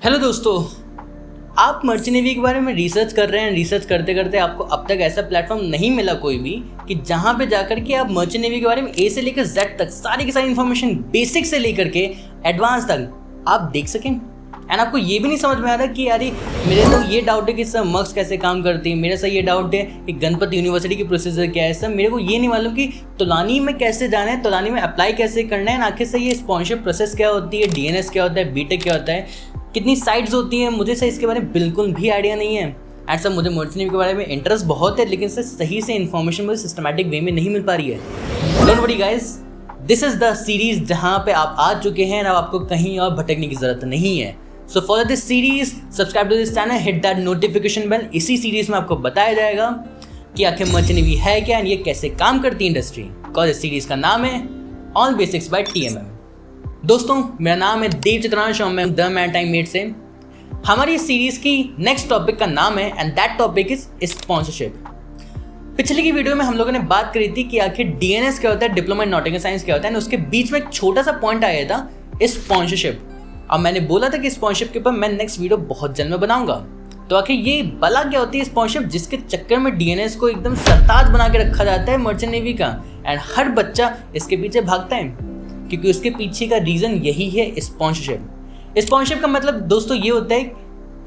Hello दोस्तों, आप merchant navy के बारे में रिसर्च कर रहे हैं। रिसर्च करते करते आपको अब तक ऐसा प्लेटफॉर्म नहीं मिला कोई भी कि जहां पे जाकर के आप मर्चेंट नेवी के बारे में ए से लेकर जेड तक सारी की सारी इन्फॉर्मेशन बेसिक से लेकर के एडवांस तक आप देख सकें। एंड आपको ये भी नहीं समझ में आ रहा कि यार मेरे तो ये डाउट है कि सर मर्क्स कैसे काम करती है, मेरे से ये डाउट है कि गणपति यूनिवर्सिटी की प्रोसीजर क्या है, सर मेरे को ये नहीं मालूम कि तोलानी में कैसे जाना है, तोलानी में अप्लाई कैसे करना है, आखिर से ये स्पॉन्सरशिप प्रोसेस क्या होती है, डीएनएस क्या होता है, बीटेक क्या होता है, कितनी साइट्स होती हैं, मुझे सर इसके बारे में बिल्कुल भी आइडिया नहीं है। एंड सर मुझे मर्चेंट नेवी के बारे में इंटरेस्ट बहुत है, लेकिन सर सही से इन्फॉर्मेशन मुझे सिस्टमैटिक वे में नहीं मिल पा रही है। Don't worry guys, this is the series जहाँ पे आप आ चुके हैं, अब आपको कहीं और भटकने की जरूरत नहीं है। So follow this series, subscribe to this channel, hit that notification bell. इसी सीरीज में आपको बताया जाएगा कि आखिर मर्चेंट नेवी है क्या एंड ये कैसे काम करती है इंडस्ट्री। कॉज इस सीरीज का नाम है ऑल बेसिक्स बाय TMM। दोस्तों, मेरा नाम है देव चित्रांश और मैं द मैरीटाइम मेट से। हमारी इस सीरीज की नेक्स्ट टॉपिक का नाम है and that topic is sponsorship. पिछले की वीडियो में हम लोगों ने बात करी थी कि आखिर डीएनएस क्या होता है, डिप्लोमा इन नॉटिकल साइंस क्या होता है, उसके बीच में एक छोटा सा पॉइंट आया था स्पॉन्सरशिप। अब मैंने बोला था कि स्पॉन्सरशिप के ऊपर मैं नेक्स्ट वीडियो बहुत जल्द में बनाऊंगा। तो आखिर ये भला क्या होती है स्पॉन्सरशिप, जिसके चक्कर में डीएनएस को एकदम सरताज बना के रखा जाता है मर्चेंट नेवी का, एंड हर बच्चा इसके पीछे भागता है क्योंकि उसके पीछे का रीजन यही है स्पॉन्सरशिप। स्पॉन्सरशिप का मतलब दोस्तों ये होता है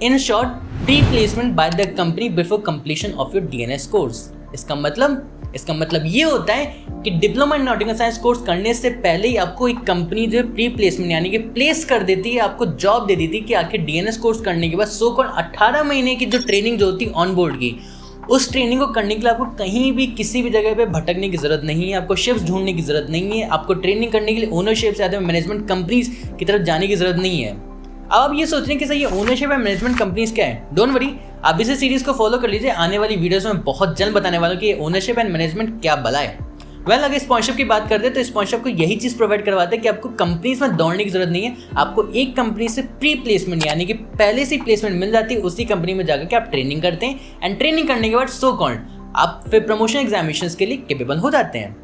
in short pre placement by the company before completion of your DNS course. इसका मतलब ये होता है कि diploma in nautical science course करने से पहले ही आपको एक कंपनी जो प्री प्लेसमेंट यानी कि प्लेस कर देती है, आपको जॉब दे देती है कि आखिर डीएनएस कोर्स करने के बाद सो कॉल्ड 18 महीने की जो ट्रेनिंग जो होती है ऑन बोर्ड की, उस ट्रेनिंग को करने के लिए आपको कहीं भी किसी भी जगह पे भटकने की जरूरत नहीं है, आपको शिफ्ट ढूंढने की जरूरत नहीं है, आपको ट्रेनिंग करने के लिए ओनरशिप से या मैनेजमेंट कंपनीज की तरफ जाने की जरूरत नहीं है। अब आप ये सोच रहे हैं कि सर ये ओनरशिप या मैनेजमेंट कंपनीज क्या है। डोंट वरी, आप इस सीरीज को फॉलो कर लीजिए। आने वाली वीडियोस में बहुत जल्द बताने वाला हूं कि ये ओनरशिप एंड मैनेजमेंट क्या भला है। अगर स्पॉन्सरशिप की बात करते हैं तो स्पॉन्सरशिप को यही चीज़ प्रोवाइड करवाते हैं कि आपको कंपनीज में दौड़ने की जरूरत नहीं है, आपको एक कंपनी से प्री प्लेसमेंट यानी कि पहले से प्लेसमेंट मिल जाती है, उसी कंपनी में जाकर के आप ट्रेनिंग करते हैं एंड ट्रेनिंग करने के बाद सो कॉल्ड आप फिर प्रमोशन एग्जामिनेशंस के लिए कैपेबल हो जाते हैं।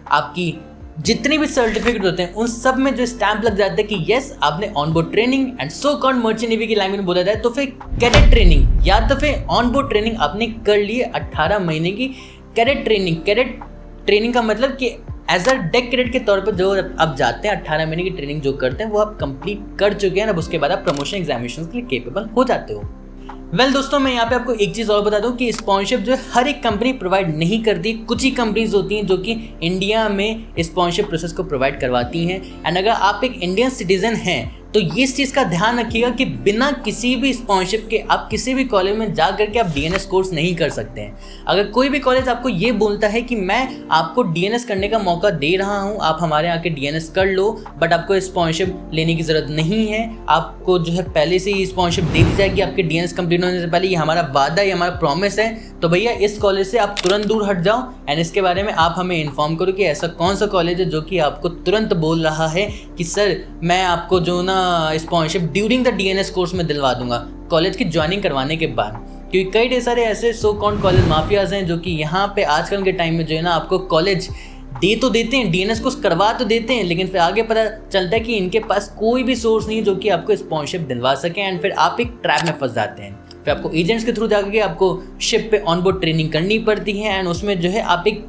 आपकी जितने भी सर्टिफिकेट होते हैं उन सब में जो स्टैंप लग जाता है कि यस आपने on board training and so called merchant navy की लैंग्वेज में बोला जाए तो फिर कैडेट ट्रेनिंग या तो फिर ऑन बोर्ड ट्रेनिंग आपने कर ली 18 महीने की कैडेट ट्रेनिंग। कैडेट ट्रेनिंग का मतलब कि एज अ डेक कैडेट के तौर पर जो आप जाते हैं 18 महीने की ट्रेनिंग जो करते हैं वो आप कंप्लीट कर चुके हैं। अब उसके बाद आप प्रमोशन एग्जामिनेशन के लिए कैपेबल हो जाते हो। दोस्तों, मैं यहाँ पे आपको एक चीज़ और बता दूँ कि स्पॉन्सरशिप जो है हर एक कंपनी प्रोवाइड नहीं करती। कुछ ही कंपनीज होती हैं जो कि इंडिया में स्पॉन्सरशिप प्रोसेस को प्रोवाइड करवाती हैं। एंड अगर आप एक इंडियन सिटीजन हैं तो ये इस चीज़ का ध्यान रखिएगा कि बिना किसी भी स्पॉन्सरशिप के आप किसी भी कॉलेज में जा करके आप डीएनएस कोर्स नहीं कर सकते हैं। अगर कोई भी कॉलेज आपको ये बोलता है कि मैं आपको डीएनएस करने का मौका दे रहा हूँ, आप हमारे यहाँ के डीएनएस कर लो, बट आपको स्पॉन्सरशिप लेने की ज़रूरत नहीं है, आपको जो है पहले से ही स्पॉन्सरशिप दे दी जाएगी आपके डीएनएस कंप्लीट होने से पहले, ये हमारा वादा है, हमारा प्रॉमिस है, तो भैया इस कॉलेज से आप तुरंत दूर हट जाओ एंड इसके बारे में आप हमें इन्फॉर्म करो कि ऐसा कौन सा कॉलेज है जो कि आपको तुरंत बोल रहा है कि सर मैं आपको जो ना sponsorship during the DNS course में दिलवा दूंगा कॉलेज की ज्वाइनिंग करवाने के बाद। क्योंकि कई ढेर सारे ऐसे सो कॉल्ड कॉलेज माफियाज हैं जो कि यहाँ पे आजकल के टाइम में जो है ना आपको कॉलेज दे तो देते हैं, डीएनएस कोर्स करवा तो देते हैं, लेकिन फिर आगे पता चलता है कि इनके पास कोई भी सोर्स नहीं है जो कि आपको स्पॉन्सरशिप दिलवा सके एंड फिर आप एक ट्रैप में फंस जाते हैं। फिर आपको एजेंट्स के थ्रू जाकर के आपको शिप पे ऑन बोर्ड ट्रेनिंग करनी पड़ती है एंड उसमें जो है आप एक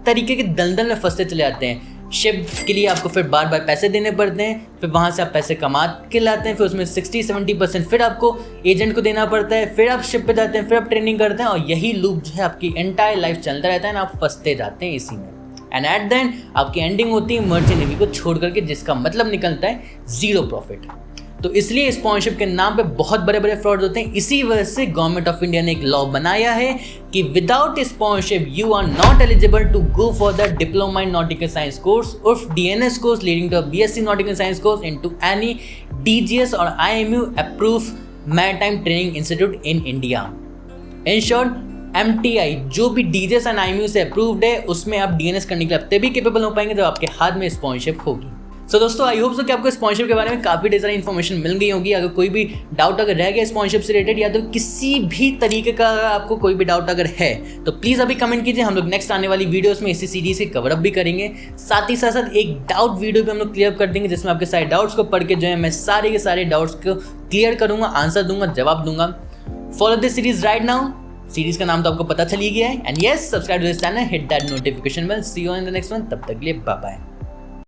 तरीके के दलदल में फंसते चले जाते हैं। शिप के लिए आपको फिर बार बार पैसे देने पड़ते हैं, फिर वहाँ से आप पैसे कमा के लाते हैं, फिर उसमें 60-70% फिर आपको एजेंट को देना पड़ता है, फिर आप शिप पे जाते हैं, फिर आप ट्रेनिंग करते हैं और यही लूप जो है आपकी एंटायर लाइफ चलता रहता है ना, आप फंसते जाते हैं इसी में। एंड एट द एंड आपकी एंडिंग होती है मर्चेंट नेवी को छोड़ करके, जिसका मतलब निकलता है जीरो प्रॉफिट। तो इसलिए स्पॉन्सरशिप के नाम पे बहुत बड़े बड़े फ्रॉड होते हैं। इसी वजह से गवर्नमेंट ऑफ इंडिया ने एक लॉ बनाया है कि without sponsorship you are not eligible to go for the diploma in nautical science course और DNS course leading to BSc nautical science course into any DGS और IMU approve maritime training institute in India. In short MTI जो भी DGS and IMU से approved है उसमें आप DNS करने के लिए अब तभी कैपेबल हो पाएंगे जब आपके हाथ में स्पॉन्सरशिप होगी। सो दोस्तों आई होप सो कि आपको स्पॉन्सरशिप के बारे में काफ़ी ढेर सारी इन्फॉर्मेशन मिल गई होगी। अगर कोई भी डाउट अगर रह गया स्पॉन्सरशिप से रिलेटेड या तो किसी भी तरीके का आपको कोई भी डाउट अगर है तो प्लीज़ अभी कमेंट कीजिए। हम लोग नेक्स्ट आने वाली वीडियोस में इसी सीरीज के कवर अप भी करेंगे। साथ ही साथ एक डाउट वीडियो भी हम लोग क्लियर कर देंगे जिसमें आपके सारे डाउट्स को पढ़ के जो है मैं सारे के सारे डाउट्स को क्लियर करूँगा, आंसर दूंगा, जवाब दूंगा। Follow this series right now. Series का नाम तो आपको पता चल ही गया है। And yes, subscribe to this channel, hit that notification bell. See you in the next one. तब तक के लिए बाय बाय।